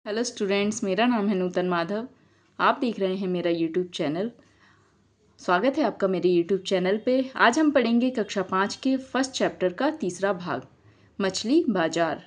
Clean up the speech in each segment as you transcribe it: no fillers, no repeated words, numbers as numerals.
Hello students, मेरा नाम है नूतन माधव। आप देख रहे हैं मेरा यूट्यूब चैनल। स्वागत है आपका मेरे यूट्यूब चैनल पे। आज हम पढ़ेंगे कक्षा 5 के फर्स्ट चैप्टर का तीसरा भाग, मछली बाजार।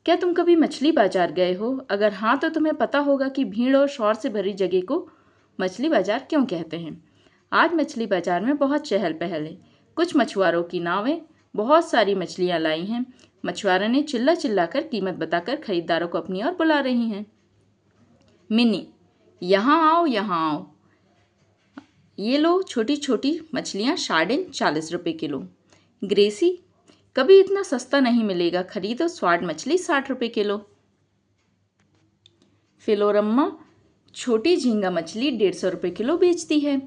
क्या तुम कभी मछली बाजार गए हो? अगर हाँ तो तुम्हें पता होगा कि भीड़ और शोर से भरी जगह को मछली बाजार क्यों कहते हैं। आज मछली बाजार में बहुत चहल पहल है। कुछ मछुआरों की नावें बहुत सारी मछलियाँ लाई हैं। मछुआरों ने चिल्ला चिल्ला कर कीमत बताकर खरीदारों को अपनी ओर बुला रही हैं। मिनी, यहाँ आओ, यहाँ आओ। ये लो छोटी छोटी मछलियाँ, सार्डिन 40 रुपये किलो। ग्रेसी, कभी इतना सस्ता नहीं मिलेगा, खरीदो स्वाद मछली 60 रुपये किलो। फिलोरम्मा, छोटी झींगा मछली 150 रुपये किलो बेचती है।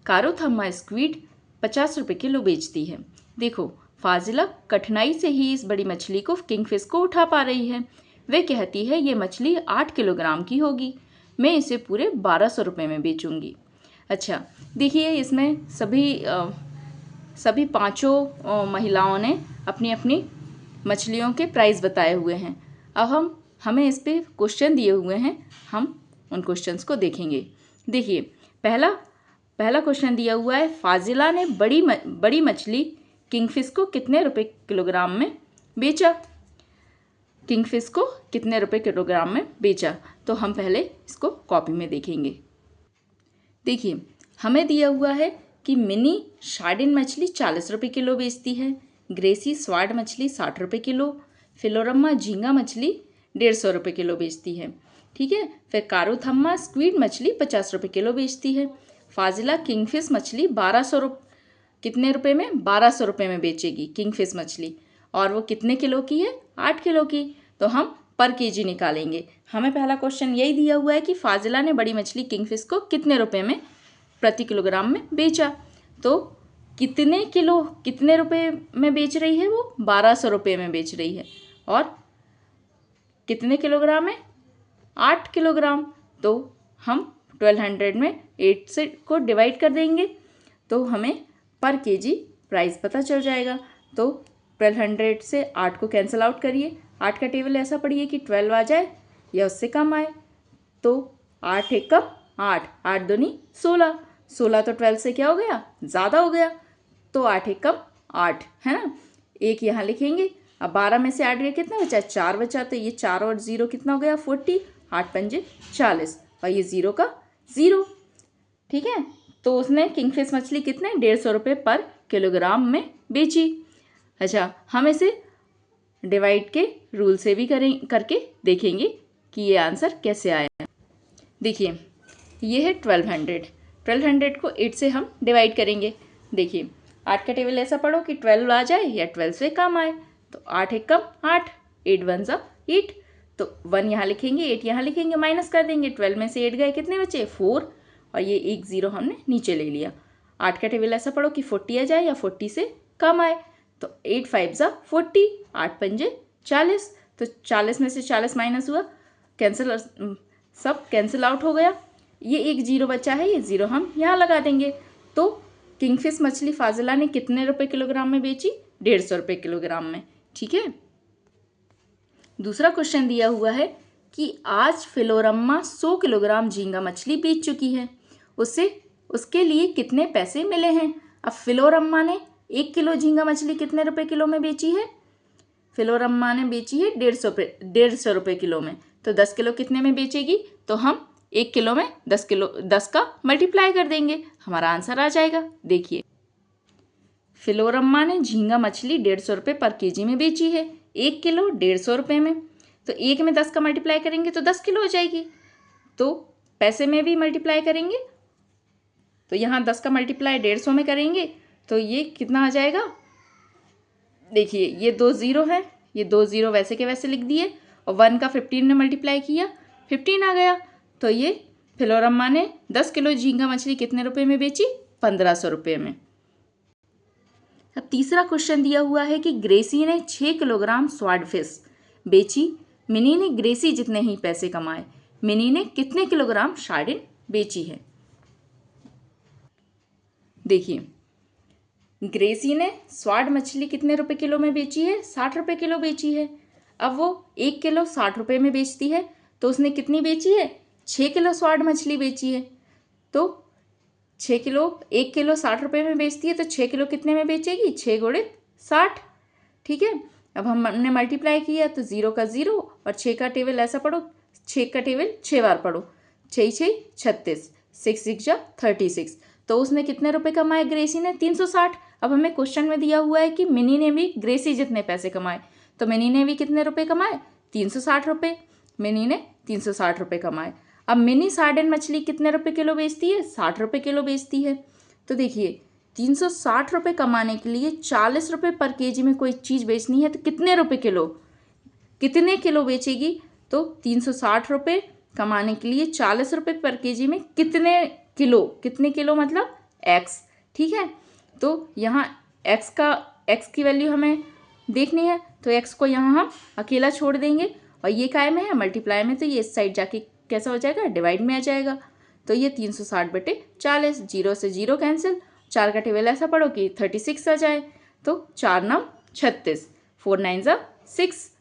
कारोथम्मा स्क्वीड 50 रुपये किलो बेचती है। देखो, फाजिला कठिनाई से ही इस बड़ी मछली को, किंगफिश को उठा पा रही है। वे कहती है ये मछली 8 किलोग्राम की होगी, मैं इसे पूरे 1200 रुपये में बेचूंगी। अच्छा, देखिए इसमें सभी पांचों महिलाओं ने अपनी अपनी मछलियों के प्राइस बताए हुए हैं। अब हमें इस पे क्वेश्चन दिए हुए हैं, हम उन क्वेश्चंस को देखेंगे। देखिए, पहला क्वेश्चन दिया हुआ है, फाजिला ने बड़ी मछली किंगफिश को कितने रुपए किलोग्राम में बेचा। किंगफिश को कितने रुपए किलोग्राम में बेचा, तो हम पहले इसको कॉपी में देखेंगे। देखिए, हमें दिया हुआ है कि मिनी सार्डिन मछली 40 रुपये किलो बेचती है। ग्रेसी स्वाड मछली 60 रुपये किलो। फिलोरम्मा झींगा मछली 150 रुपये किलो बेचती है। ठीक है, फिर कारोथम्मा स्क्वीड मछली 50 रुपये किलो बेचती है। फाजिला किंगफिश मछली 1200 कितने रुपए में, 1200 रुपये में बेचेगी किंगफिश मछली, और वो कितने किलो की है, 8 किलो की। तो हम पर केजी निकालेंगे। हमें पहला क्वेश्चन यही दिया हुआ है कि फाजिला ने बड़ी मछली किंगफिश को कितने रुपए में प्रति किलोग्राम में बेचा। तो कितने रुपए में बेच रही है वो, 1200 रुपये में बेच रही है। और कितने किलोग्राम है, 8 किलोग्राम। तो हम 1200 में 8 से को डिवाइड कर देंगे तो हमें पर केजी प्राइस पता चल जाएगा। तो 1200 से 8 को कैंसिल आउट करिए। 8 का टेबल ऐसा पढ़िए कि 12 आ जाए या उससे कम आए। तो 8 एक कम 8, 8 दूनी 16, 16 तो 12 से क्या हो गया, ज़्यादा हो गया। तो 8 एक कम 8 है ना, एक यहाँ लिखेंगे। अब 12 में से 8 गया, कितना बचा, 4 बचा। तो ये 4 और 0 कितना हो गया, 40, 8 पंजे 40, और ये 0 का 0। ठीक है, तो उसने किंगफिश मछली कितने, 150 रुपये पर किलोग्राम में बेची। अच्छा, हम इसे डिवाइड के रूल से भी करके देखेंगे कि ये आंसर कैसे आया। देखिए, ये है 1200 को 8 से हम डिवाइड करेंगे। देखिए, 8 का टेबल ऐसा पढ़ो कि 12 आ जाए या 12 से कम आए। तो 8 एक कम 8, 8 वन सा 8। तो 1 यहाँ लिखेंगे, 8 यहाँ लिखेंगे, माइनस कर देंगे। 12 में से 8 गए, कितने बचे, 4, और ये एक 0 हमने नीचे ले लिया। 8 का टेबल ऐसा पढ़ो कि 40 आ जाए या 40 से कम आए। तो 8 5 सा 40, 8 पंजे 40। तो 40 में से 40 माइनस हुआ, कैंसिल, सब कैंसिल आउट हो गया। ये एक 0 बचा है, ये 0 हम यहाँ लगा देंगे। तो किंगफिश मछली फाजिला ने कितने रुपए किलोग्राम में बेची, 150 रुपये किलोग्राम में। ठीक है, दूसरा क्वेश्चन दिया हुआ है कि आज फिलोरम्मा 100 किलोग्राम झींगा मछली बेच चुकी है, उसके लिए कितने पैसे मिले हैं। अब फिलोरम्मा ने 1 किलो झींगा मछली कितने रुपए किलो में बेची है, फिलोरम्मा ने बेची है 150 रुपये किलो में। तो 10 किलो कितने में बेचेगी, तो हम 1 किलो में 10 का मल्टीप्लाई कर देंगे, हमारा आंसर आ जाएगा। देखिए, फिलोरम्मा ने झींगा मछली 150 रुपये पर केजी में बेची है, 1 किलो 150 रुपये में। तो 1 में 10 का मल्टीप्लाई करेंगे तो 10 किलो हो जाएगी। तो पैसे में भी मल्टीप्लाई करेंगे, तो यहाँ 10 का मल्टीप्लाई 150 में करेंगे तो ये कितना आ जाएगा। देखिए, ये 2 0 है, ये 2 0 वैसे के वैसे लिख दिए, और 1 का 15 में मल्टीप्लाई किया, 15 आ गया। तो ये फिलोरम्मा ने 10 किलो झींगा मछली कितने रुपए में बेची, 1500 रुपये में। अब तीसरा क्वेश्चन दिया हुआ है कि ग्रेसी ने 6 किलोग्राम स्वाड फिश बेची, मिनी ने ग्रेसी जितने ही पैसे कमाए, मिनी ने कितने किलोग्राम सार्डिन बेची है। देखिए, ग्रेसी ने स्वाड मछली कितने रुपए किलो में बेची है, 60 रुपये किलो बेची है। अब वो 1 किलो 60 रुपये में बेचती है, तो उसने कितनी बेची है? 6 किलो स्वाड मछली बेची है। तो 6 किलो, 1 किलो 60 रुपये में बेचती है, तो 6 किलो कितने में बेचेगी? 6 गुणित 60। ठीक है, अब हमने मल्टीप्लाई किया तो 0 का 0 और 6 का टेबल ऐसा पढ़ो, 6 का टेबल 6 बार पढ़ो, 6 6 36, 6 6 जा 36। तो उसने कितने रुपए कमाए ग्रेसी ने? 360। अब हमें क्वेश्चन में दिया हुआ है कि मिनी ने भी ग्रेसी जितने पैसे कमाए, तो मिनी ने भी कितने रुपए कमाए? 360 रुपये। मिनी ने 360 रुपये कमाए। अब मिनी सार्डिन मछली कितने रुपए किलो बेचती है? 60 रुपये किलो बेचती है। तो देखिए 360 रुपये कमाने के लिए 40 रुपये पर केजी में कोई चीज़ बेचनी है तो कितने रुपए किलो, कितने किलो बेचेगी? तो 360 रुपये कमाने के लिए 40 रुपये पर केजी में कितने किलो, कितने किलो मतलब x। ठीक है, तो यहाँ x की वैल्यू हमें देखनी है, तो x को यहाँ हम अकेला छोड़ देंगे और ये काय में है? मल्टीप्लाई में, तो ये इस साइड जाके कैसा हो जाएगा? डिवाइड में आ जाएगा। तो ये 360/40, 0 से 0 कैंसिल, 4 का टेबल ऐसा पढ़ो कि 36 आ जाए, तो 4 9 36, 4 9 जा 6,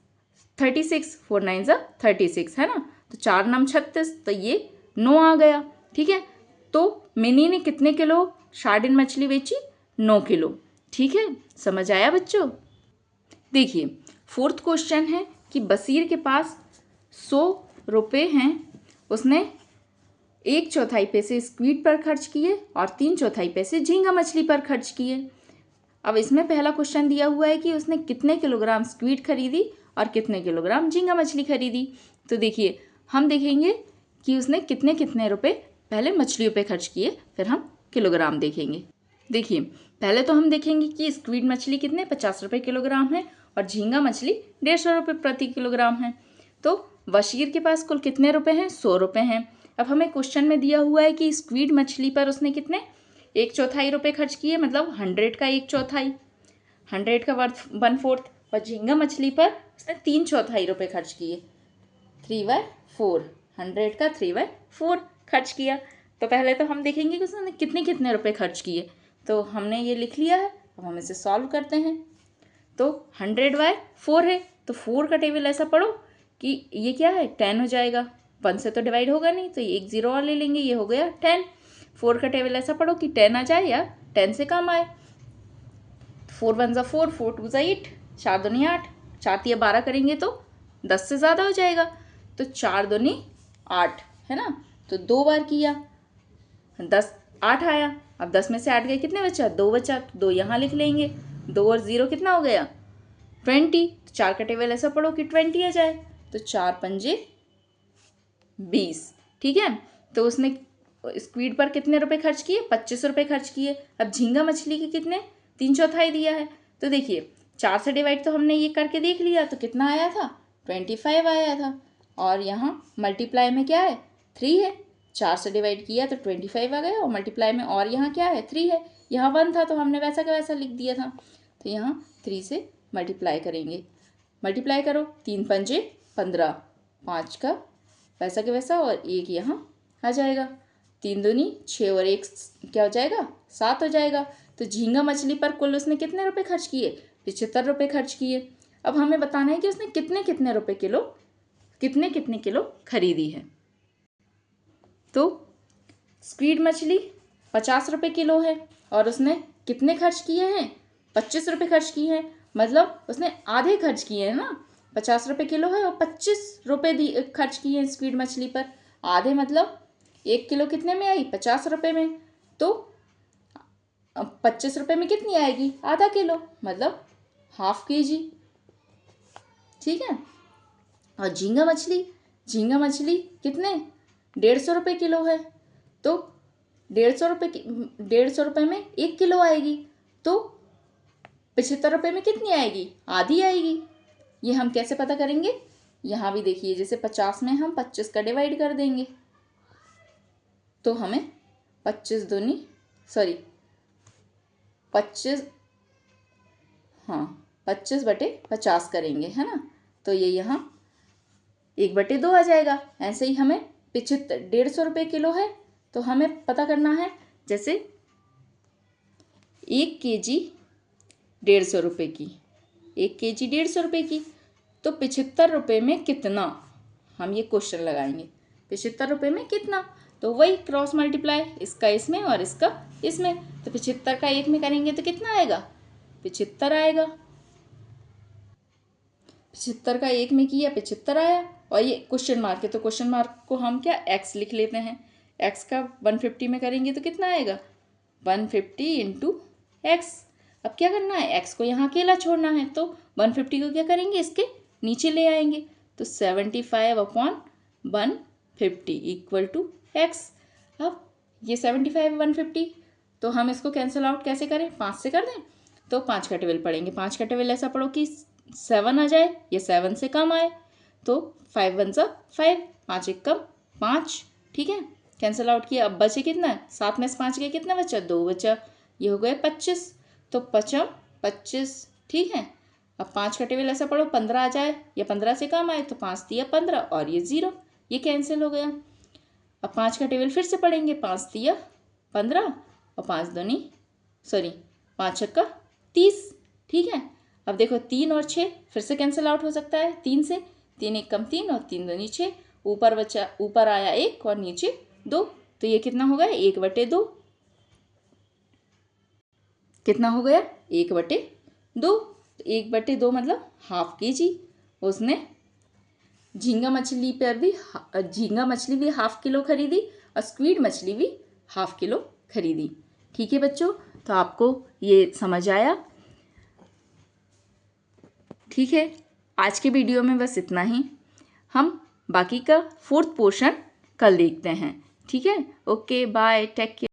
36, 4 9 जा 36 है ना, तो 4 9 36, तो ये 9 आ गया। ठीक है, तो मिनी ने कितने किलो सार्डिन मछली बेची? 9 किलो। ठीक है, समझ आया बच्चों? देखिए 4th क्वेश्चन है कि बशीर के पास 100 रुपये हैं, उसने 1/4 पैसे स्क्वीड पर खर्च किए और 3/4 पैसे झींगा मछली पर खर्च किए। अब इसमें पहला क्वेश्चन दिया हुआ है कि उसने कितने किलोग्राम स्क्वीड खरीदी और कितने किलोग्राम झींगा मछली खरीदी। तो देखिए हम देखेंगे कि उसने कितने कितने रुपए पहले मछलियों पे खर्च किए, फिर हम किलोग्राम देखेंगे। देखिए पहले तो हम देखेंगे कि स्क्वीड मछली कितने 50 रुपये किलोग्राम है और झींगा मछली 150 रुपये प्रति किलोग्राम है। तो बशीर के पास कुल कितने रुपए हैं? 100 रुपये हैं। अब हमें क्वेश्चन में दिया हुआ है कि स्क्वीड मछली पर उसने कितने 1/4 रुपये खर्च किए, मतलब 100 का 1/4, 100 का 1/4, और झींगा मछली पर उसने 3/4 रुपये खर्च किए, 3/4, 100 का 3/4 खर्च किया। तो पहले तो हम देखेंगे कि उसने कितने कितने रुपए खर्च किए, तो हमने ये लिख लिया है। अब हम इसे सॉल्व करते हैं। तो 100/4 है, तो 4 का टेबल ऐसा पढ़ो कि ये क्या है? 10 हो जाएगा, 1 से तो डिवाइड होगा नहीं, तो एक 0 और ले लेंगे, ये हो गया 10। 4 का टेबल ऐसा पढ़ो कि 10 आ जाए या 10 से कम आए। 4 1 जा 4, 4 2 जा 8, 4 दूनी 8, 4 3 12 करेंगे तो 10 से ज़्यादा हो जाएगा, तो 4 दूनी 8 है ना, तो 2 बार किया, 10 8 आया। अब 10 में से 8 गए, कितने बचा? 2 बचा, तो 2 यहाँ लिख लेंगे, 2 और 0 कितना हो गया? 20। तो 4 का टेबल ऐसा पढ़ो कि 20 आ जाए, तो 4 पंजे 20। ठीक है, तो उसने स्क्वीड पर कितने रुपए खर्च किए? 25 रुपये खर्च किए। अब झींगा मछली के कितने? 3/4 दिया है, तो देखिए 4 से डिवाइड तो हमने ये करके देख लिया, तो कितना आया था? 25 आया था। और यहाँ मल्टीप्लाई में क्या है? 3 है, 4 से डिवाइड किया तो 25 आ गया, और मल्टीप्लाई में और यहाँ क्या है? 3 है, यहाँ 1 था तो हमने वैसा का वैसा लिख दिया था, तो यहाँ 3 से मल्टीप्लाई करेंगे। मल्टीप्लाई करो, 3 पंजे 15, 5 का वैसा के वैसा, और 1 यहाँ आ जाएगा, 3 दूनी 6 और 1 क्या हो जाएगा? 7 हो जाएगा। तो झींगा मछली पर कुल उसने कितने रुपए खर्च किए? 75 रुपये खर्च किए। अब हमें बताना है कि उसने कितने कितने रुपए किलो, कितने कितने किलो खरीदी है। तो स्क्वीड मछली 50 रुपये किलो है और उसने कितने खर्च किए हैं? 25 रुपये खर्च किए हैं, मतलब उसने आधे खर्च किए हैं ना। 50 रुपये किलो है और 25 रुपये खर्च किए हैं स्क्वीड मछली पर, आधे मतलब 1 किलो कितने में आई? 50 रुपये में। तो 25 रुपये में कितनी आएगी? आधा किलो, मतलब ½ kg। ठीक है, और झींगा मछली कितने? 150 रुपये किलो है, तो 150 रुपये में 1 किलो आएगी, तो 75 रुपये में कितनी आएगी? आधी आएगी। ये हम कैसे पता करेंगे? यहाँ भी देखिए, जैसे 50 में हम 25 का डिवाइड कर देंगे, तो हमें 25 बटे 50 करेंगे, है ना, तो ये यहाँ 1/2 आ जाएगा। ऐसे ही हमें 150 रुपये किलो है, तो हमें पता करना है, जैसे 1 kg 150 रुपये की, 1 kg 150 रुपये की, तो 75 रुपये में कितना हम ये क्वेश्चन लगाएंगे 75 रुपये में कितना, तो वही क्रॉस मल्टीप्लाई, इसका इसमें और इसका इसमें, तो 75 का 1 में करेंगे तो कितना आएगा, 75 आएगा। 75 का 1 में किया 75 आया, और ये क्वेश्चन मार्क है तो क्वेश्चन मार्क को हम क्या x लिख लेते हैं, x का 150 में करेंगे तो कितना आएगा, 150 इंटू एक्स। अब क्या करना है, x को यहाँ अकेला छोड़ना है, तो 150 को क्या करेंगे, इसके नीचे ले आएंगे, तो 75/150 इक्वल टू x। अब ये 75 150, तो हम इसको कैंसिल आउट कैसे करें, 5 से कर दें, तो 5 का टेबल पढ़ेंगे। 5 का टेबल ऐसा पढ़ो कि 7 आ जाए या 7 से कम आए, तो 5 1 सा 5, 5 1 कम 5, ठीक है, कैंसिल आउट किया। अब बचे कितना, 7 में से 5 गए, कितना बचा, 2 बचा, ये हो गए 25, तो 5 25, ठीक है। अब 5 का टेबल ऐसा पढ़ो 15 आ जाए या 15 से कम आए, तो 5 दिया 15 और ये 0, ये कैंसिल हो गया। अब 5 का टेबल फिर से पढ़ेंगे, 5 दिया 15 और 5 छक्का 30, ठीक है। अब देखो 3 और 6 फिर से कैंसिल आउट हो सकता है, 3 से, 3 1 कम 3 और 3 2 6, ऊपर बचा, ऊपर आया 1 और नीचे 2, तो ये कितना हो गया, 1/2, कितना हो गया, 1/2, 1/2 मतलब ½ kg। उसने झींगा मछली भी ½ किलो खरीदी और स्क्वीड मछली भी ½ किलो खरीदी, ठीक है बच्चों। तो आपको ये समझ आया, ठीक है। आज के वीडियो में बस इतना ही, हम बाकी का 4th पोर्शन कल देखते हैं, ठीक है। Okay bye, take care.